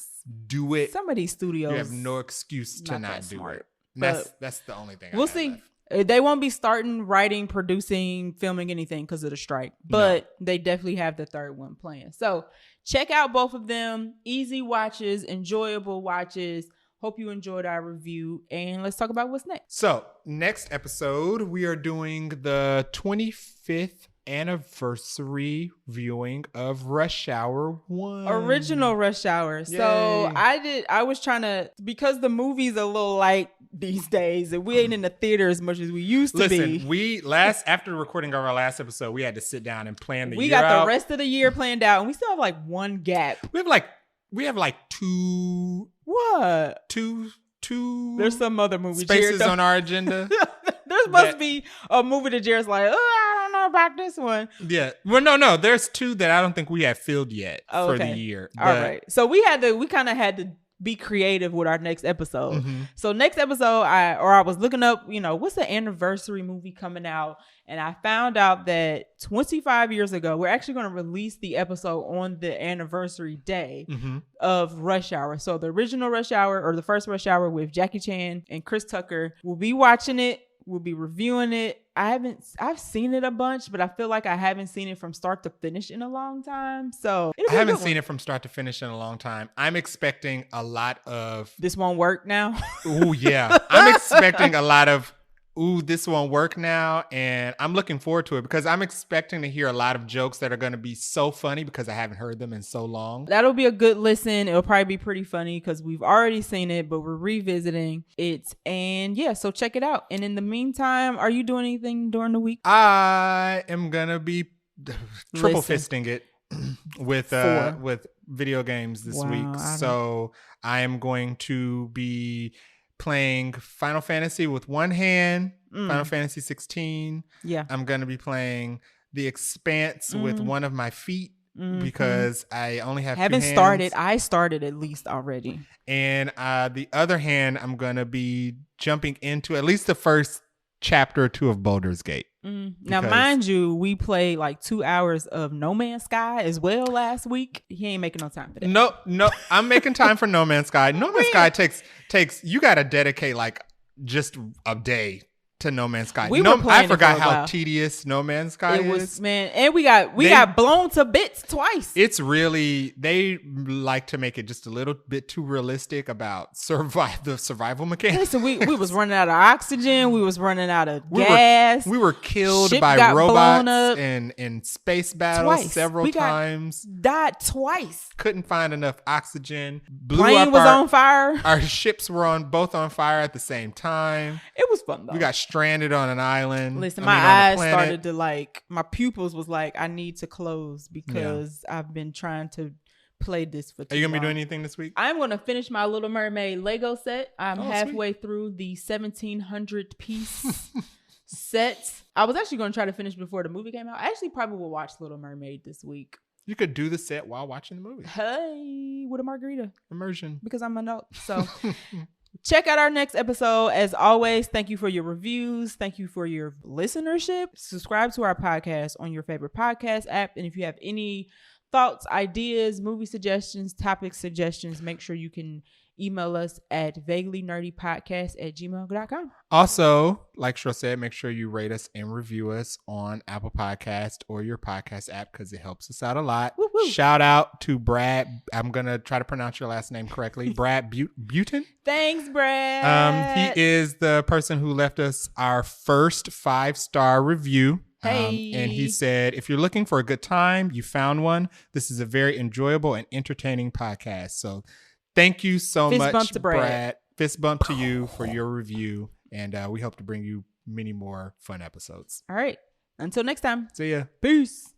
Do it. Some of these studios. You have no excuse to not do it. That's the only thing. We'll see. They won't be starting writing, producing, filming anything because of the strike, but they definitely have the third one planned. So check out both of them. Easy watches, enjoyable watches. Hope you enjoyed our review, and let's talk about what's next. So next episode, we are doing the 25th anniversary viewing of Rush Hour 1. Original Rush Hour. Yay. So I was trying to, because the movie's a little light these days and we ain't in the theater as much as we used to be. Listen, after the recording of our last episode, we had to sit down and plan the year out. We got the rest of the year planned out, and we still have like one gap. We have like 2. What? 2. There's some other movie spaces on our agenda. There must be a movie that Jared's like, I don't know about this one. Yeah. Well, no. There's 2 that I don't think we have filled yet for the year. All right. So we kind of had to be creative with our next episode. Mm-hmm. So next episode, I was looking up, what's the anniversary movie coming out? And I found out that 25 years ago, we're actually going to release the episode on the anniversary day of Rush Hour. So the original Rush Hour, or the first Rush Hour with Jackie Chan and Chris Tucker, we'll be watching it. We'll be reviewing it. I've seen it a bunch, but I feel like I haven't seen it from start to finish in a long time. So I haven't seen it from start to finish in a long time. I'm expecting a lot of... This won't work now? Ooh, yeah. I'm expecting a lot of... Ooh, this won't work now. And I'm looking forward to it because I'm expecting to hear a lot of jokes that are going to be so funny because I haven't heard them in so long. That'll be a good listen. It'll probably be pretty funny because we've already seen it, but we're revisiting it. And yeah, so check it out. And in the meantime, are you doing anything during the week? I am going to be triple fisting it with video games this week. I am going to be playing Final Fantasy with one hand, Final Fantasy 16. Yeah. I'm going to be playing The Expanse with one of my feet because I only have Haven't two hands. started. I started at least already. And the other hand, I'm going to be jumping into at least the first chapter or two of Baldur's Gate. Now, mind you, we played like 2 hours of No Man's Sky as well last week. He ain't making no time for that. No, I'm making time for No Man's Sky. No Man's Sky takes you got to dedicate like just a day to No Man's Sky. I forgot how tedious No Man's Sky is. Man, and we got blown to bits twice. It's really, they like to make it just a little bit too realistic about the survival mechanics. Listen, we was running out of oxygen. We was running out of gas. We were killed by robots in space battles several times. Died twice. Couldn't find enough oxygen. Plane was on fire. Our ships were both on fire at the same time. It was fun though. We got stranded on an island. Listen, my eyes started to my pupils was like, I need to close because I've been trying to play this for too long. Are you going to be doing anything this week? I'm going to finish my Little Mermaid Lego set. I'm halfway through the 1,700 piece set. I was actually going to try to finish before the movie came out. I actually probably will watch Little Mermaid this week. You could do the set while watching the movie. Hey, with a margarita. Immersion. Because I'm an adult. So... check out our next episode. As always, thank you for your reviews. Thank you for your listenership. Subscribe to our podcast on your favorite podcast app. And if you have any thoughts, ideas, movie suggestions, topic suggestions, make sure you can email us at vaguelynerdypodcast@gmail.com. Also, like Cheryl said, make sure you rate us and review us on Apple Podcast or your podcast app because it helps us out a lot. Woo-hoo. Shout out to Brad. I'm going to try to pronounce your last name correctly. Brad Butin. Thanks, Brad. He is the person who left us our first 5-star review. Hey. And he said, if you're looking for a good time, you found one. This is a very enjoyable and entertaining podcast. So thank you so much, bump to Brad. Fist bump to you for your review. And we hope to bring you many more fun episodes. All right. Until next time. See ya. Peace.